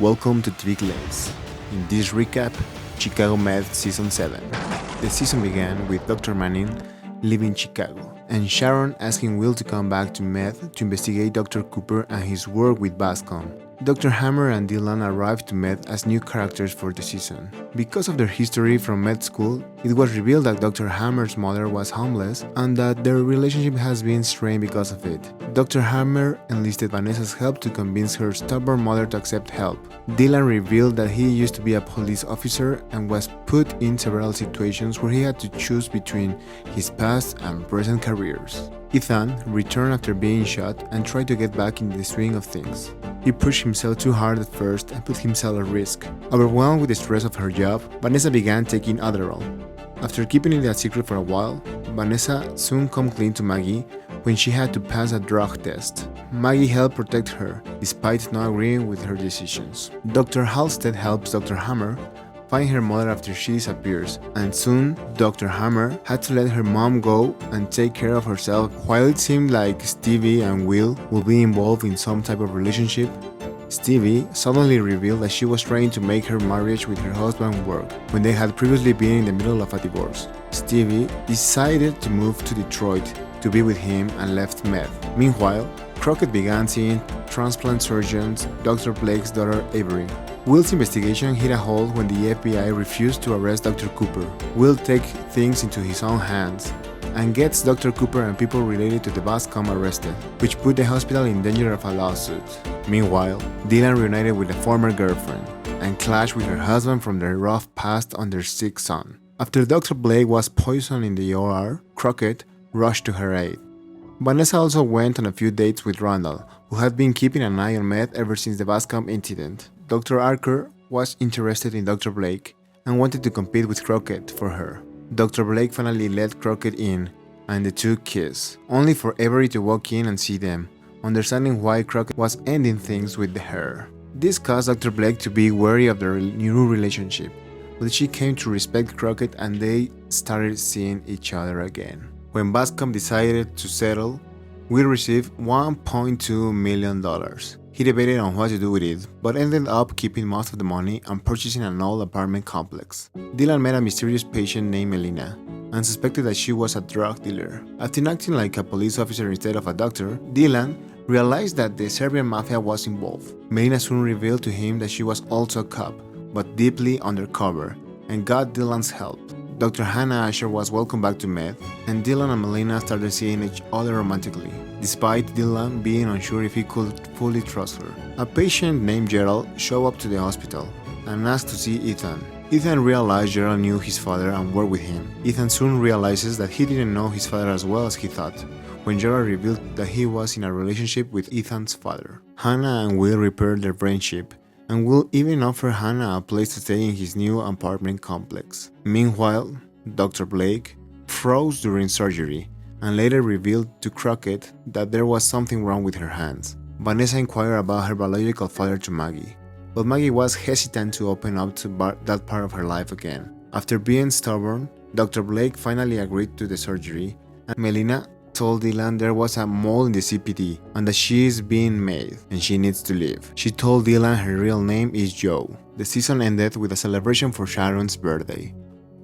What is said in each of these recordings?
Welcome to Trick Legs. In this recap, Chicago Med Season 7. The season began with Dr. Manning leaving Chicago, and Sharon asking Will to come back to Med to investigate Dr. Cooper and his work with Bascom. Dr. Hammer and Dylan arrived to Med as new characters for the season. Because of their history from med school, it was revealed that Dr. Hammer's mother was homeless and that their relationship has been strained because of it. Dr. Hammer enlisted Vanessa's help to convince her stubborn mother to accept help. Dylan revealed that he used to be a police officer and was put in several situations where he had to choose between his past and present careers. Ethan returned after being shot and tried to get back in the swing of things. He pushed himself too hard at first and put himself at risk. Overwhelmed with the stress of her job, Vanessa began taking Adderall. After keeping it a secret for a while, Vanessa soon came clean to Maggie when she had to pass a drug test. Maggie helped protect her, despite not agreeing with her decisions. Dr. Halstead helps Dr. Hammer find her mother after she disappears, and soon Dr. Hammer had to let her mom go and take care of herself. While it seemed like Stevie and Will would be involved in some type of relationship, Stevie suddenly revealed that she was trying to make her marriage with her husband work when they had previously been in the middle of a divorce. Stevie decided to move to Detroit to be with him and left Med. Meanwhile, Crockett began seeing transplant surgeons Dr. Blake's daughter Avery. Will's investigation hit a halt when the FBI refused to arrest Dr. Cooper. Will takes things into his own hands and gets Dr. Cooper and people related to the Bascom arrested, which put the hospital in danger of a lawsuit. Meanwhile, Dylan reunited with a former girlfriend and clashed with her husband from their rough past on their sick son. After Dr. Blake was poisoned in the OR, Crockett rushed to her aid. Vanessa also went on a few dates with Randall, who had been keeping an eye on Med ever since the Bascom incident. Dr. Archer was interested in Dr. Blake and wanted to compete with Crockett for her. Dr. Blake finally let Crockett in, and the two kiss, only for Avery to walk in and see them, understanding why Crockett was ending things with her. This caused Dr. Blake to be wary of their new relationship, but she came to respect Crockett and they started seeing each other again. When Bascom decided to settle, Will received $1.2 million. He debated on what to do with it, but ended up keeping most of the money and purchasing an old apartment complex. Dylan met a mysterious patient named Melina and suspected that she was a drug dealer. After acting like a police officer instead of a doctor, Dylan realized that the Serbian mafia was involved. Melina soon revealed to him that she was also a cop, but deeply undercover, and got Dylan's help. Dr. Hannah Asher was welcomed back to Med, and Dylan and Melina started seeing each other romantically, despite Dylan being unsure if he could fully trust her. A patient named Gerald showed up to the hospital and asked to see Ethan. Ethan realized Gerald knew his father and worked with him. Ethan soon realizes that he didn't know his father as well as he thought, when Gerald revealed that he was in a relationship with Ethan's father. Hannah and Will repaired their friendship, and Will even offer Hannah a place to stay in his new apartment complex. Meanwhile, Dr. Blake froze during surgery and later revealed to Crockett that there was something wrong with her hands. Vanessa inquired about her biological father to Maggie, but Maggie was hesitant to open up to that part of her life again. After being stubborn, Dr. Blake finally agreed to the surgery, and Melina told Dylan there was a mole in the CPD and that she is being made and she needs to leave. She told Dylan her real name is Joe. The season ended with a celebration for Sharon's birthday,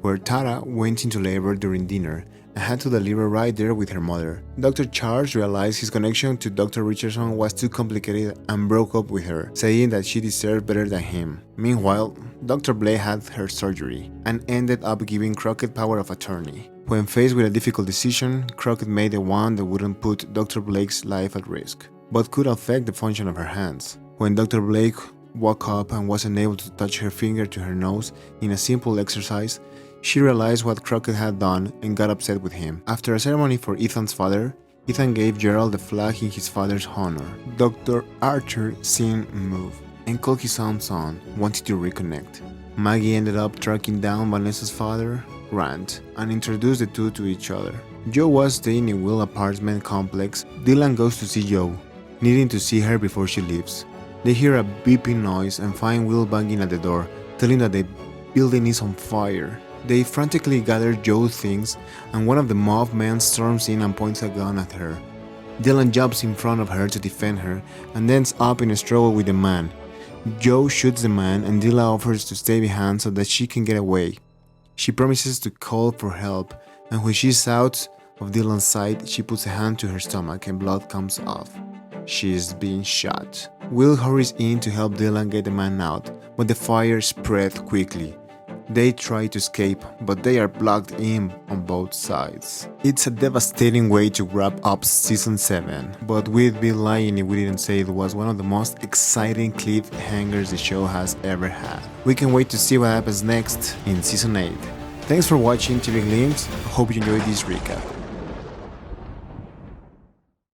where Tara went into labor during dinner and had to deliver right there with her mother. Dr. Charles realized his connection to Dr. Richardson was too complicated and broke up with her, saying that she deserved better than him. Meanwhile, Dr. Blake had her surgery and ended up giving Crockett power of attorney. When faced with a difficult decision, Crockett made the one that wouldn't put Dr. Blake's life at risk, but could affect the function of her hands. When Dr. Blake woke up and wasn't able to touch her finger to her nose in a simple exercise, she realized what Crockett had done and got upset with him. After a ceremony for Ethan's father, Ethan gave Gerald the flag in his father's honor. Dr. Archer seemed moved and called his own son, wanting to reconnect. Maggie ended up tracking down Vanessa's father, Grant, and introduced the two to each other. Joe was staying in Will's apartment complex. Dylan goes to see Joe, needing to see her before she leaves. They hear a beeping noise and find Will banging at the door, telling that the building is on fire. They frantically gather Joe's things, and one of the mob men storms in and points a gun at her. Dylan jumps in front of her to defend her and ends up in a struggle with the man. Joe shoots the man and Dilla offers to stay behind so that she can get away. She promises to call for help, and when she's out of Dylan's sight, she puts a hand to her stomach and blood comes off. She is being shot. Will hurries in to help Dylan get the man out, but the fire spread quickly. They try to escape, but they are blocked in on both sides. It's a devastating way to wrap up Season 7, but we'd be lying if we didn't say it was one of the most exciting cliffhangers the show has ever had. We can wait to see what happens next in Season 8. Thanks for watching TV Glimpse, hope you enjoyed this recap.